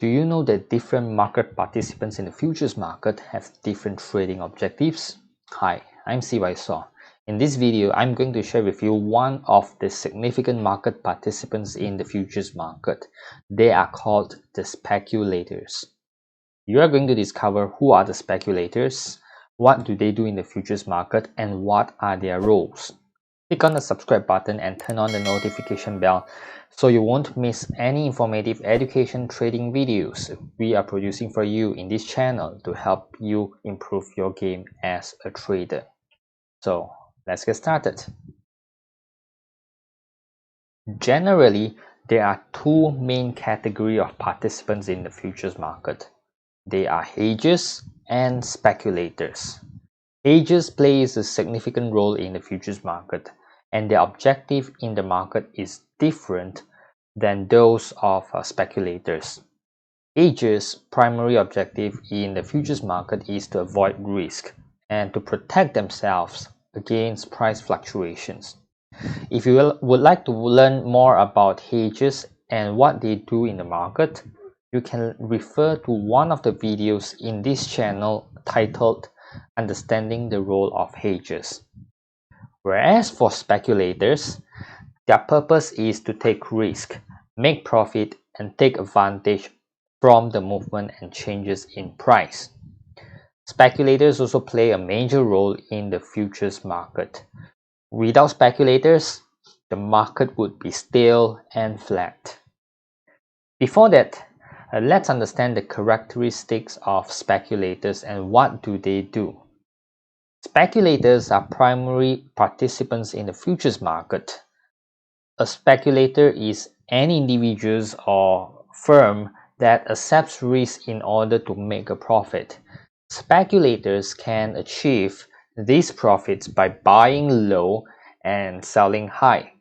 Do you know that different market participants in the futures market have different trading objectives? Hi, I'm CY Saw. In this video, I'm going to share with you one of the significant market participants in the futures market. They are called the speculators. You are going to discover who are the speculators, what do they do in the futures market, and what are their roles. Click on the subscribe button and turn on the notification bell so you won't miss any informative education trading videos we are producing for you in this channel to help you improve your game as a trader. So let's get started. Generally, there are two main categories of participants in the futures market. They are hedgers and speculators. Hedgers plays a significant role in the futures market, and their objective in the market is different than those of speculators. Hedgers' primary objective in the futures market is to avoid risk and to protect themselves against price fluctuations. If you would like to learn more about hedgers and what they do in the market, you can refer to one of the videos in this channel titled Understanding the Role of Hedgers. Whereas for speculators, their purpose is to take risk, make profit, and take advantage from the movement and changes in price. Speculators also play a major role in the futures market. Without speculators, the market would be stale and flat. Before that, let's understand the characteristics of speculators and what do they do. Speculators are primary participants in the futures market. A speculator is any individual or firm that accepts risk in order to make a profit. Speculators can achieve these profits by buying low and selling high.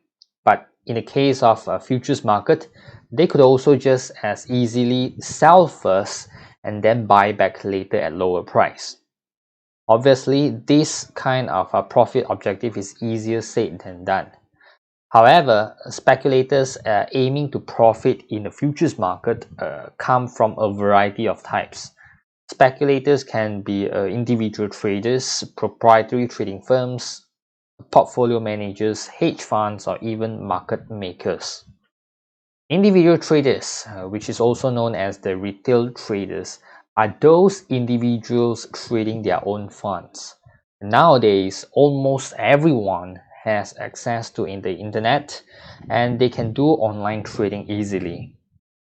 But in the case of a futures market, they could also just as easily sell first and then buy back later at lower price. Obviously, this kind of a profit objective is easier said than done. However, speculators aiming to profit in the futures market come from a variety of types. Speculators can be individual traders, proprietary trading firms, portfolio managers, hedge funds, or even market makers. Individual traders, which is also known as the retail traders, are those individuals trading their own funds. Nowadays, almost everyone has access to the internet and they can do online trading easily.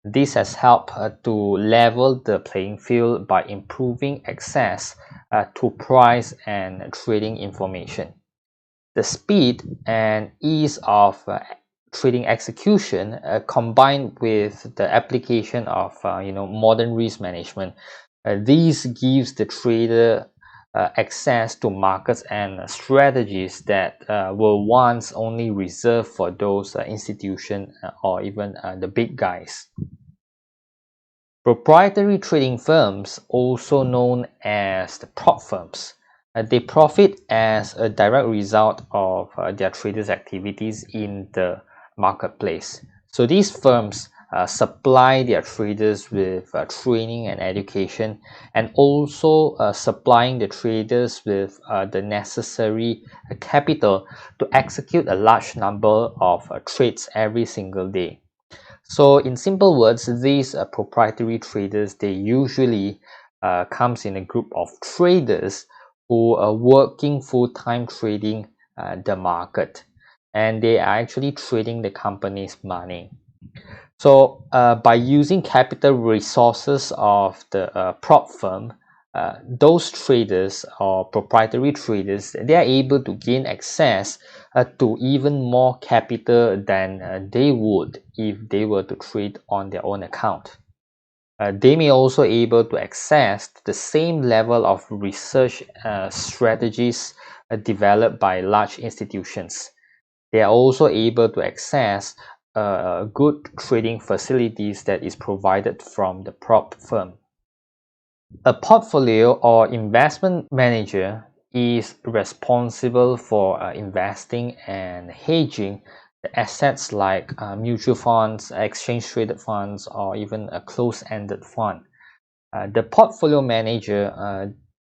This has helped to level the playing field by improving access to price and trading information. The speed and ease of trading execution combined with the application of modern risk management, these gives the trader access to markets and strategies that were once only reserved for those institutions or even the big guys. Proprietary trading firms, also known as the prop firms, they profit as a direct result of their traders' activities in the marketplace. So these firms supply their traders with training and education, and also supplying the traders with the necessary capital to execute a large number of trades every single day. So in simple words, these proprietary traders, they usually comes in a group of traders who are working full-time trading the market, and they are actually trading the company's money. So by using capital resources of the prop firm, those traders or proprietary traders, they are able to gain access to even more capital than they would if they were to trade on their own account. They may also able to access the same level of research strategies developed by large institutions. They are also able to access good trading facilities that is provided from the prop firm. A portfolio or investment manager is responsible for investing and hedging the assets like mutual funds, exchange traded funds, or even a closed-ended fund. The portfolio manager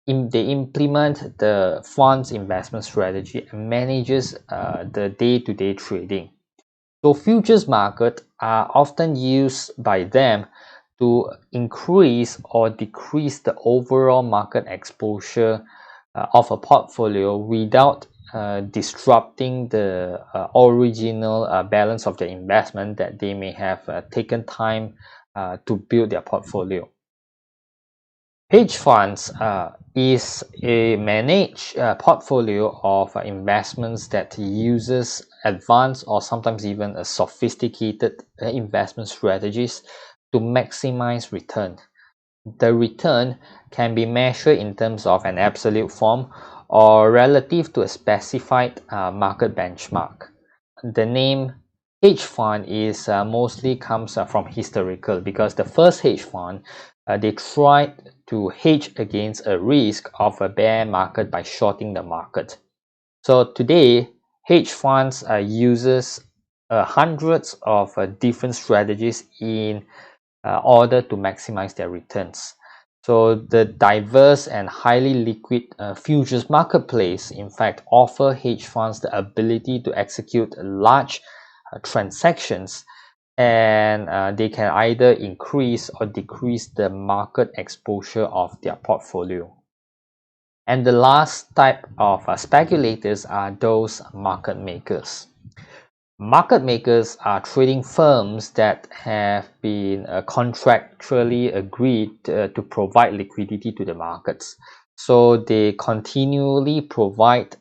they implement the fund's investment strategy and manages the day-to-day trading. So futures market are often used by them to increase or decrease the overall market exposure of a portfolio without disrupting the original balance of the investment that they may have taken time to build their portfolio. Hedge funds is a managed portfolio of investments that uses advanced or sometimes even a sophisticated investment strategies to maximize return. The return can be measured in terms of an absolute form or relative to a specified market benchmark. The name hedge fund is mostly comes from historical, because the first hedge fund they tried to hedge against a risk of a bear market by shorting the market. So today hedge funds uses hundreds of different strategies in order to maximize their returns. So the diverse and highly liquid futures marketplace in fact offer hedge funds the ability to execute large transactions, and they can either increase or decrease the market exposure of their portfolio. And the last type of speculators are those market makers. Market makers are trading firms that have been contractually agreed to provide liquidity to the markets. So they continually provide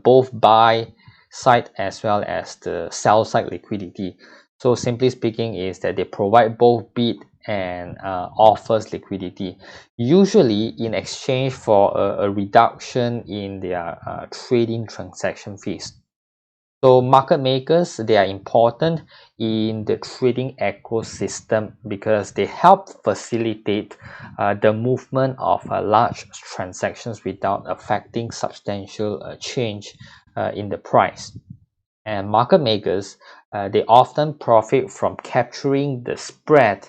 both buy side as well as the sell side liquidity. So simply speaking is that they provide both bid and offers liquidity, usually in exchange for a reduction in their trading transaction fees. So market makers, they are important in the trading ecosystem because they help facilitate the movement of large transactions without affecting substantial change in the price. And market makers, they often profit from capturing the spread,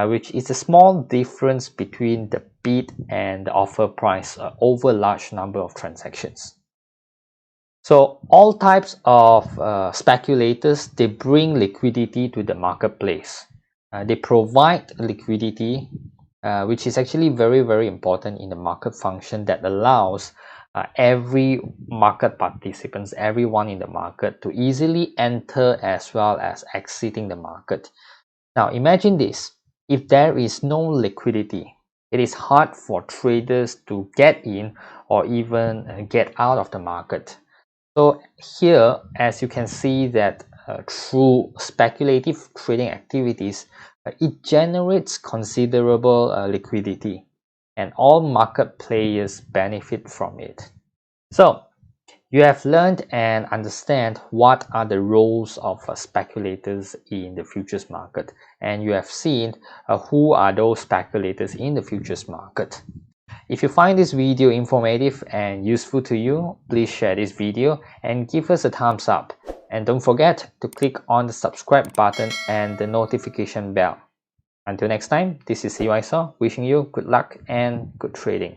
which is a small difference between the bid and the offer price over a large number of transactions. So all types of speculators, they bring liquidity to the marketplace. They provide liquidity, which is actually very important in the market function that allows every market participants, everyone in the market, to easily enter as well as exiting the market. Now imagine this: if there is no liquidity, it is hard for traders to get in or even get out of the market. So here, as you can see that through speculative trading activities, it generates considerable liquidity, and all market players benefit from it. So you have learned and understand what are the roles of speculators in the futures market, and you have seen who are those speculators in the futures market. If you find this video informative and useful to you, please share this video and give us a thumbs up. And don't forget to click on the subscribe button and the notification bell. Until next time, this is CY wishing you good luck and good trading.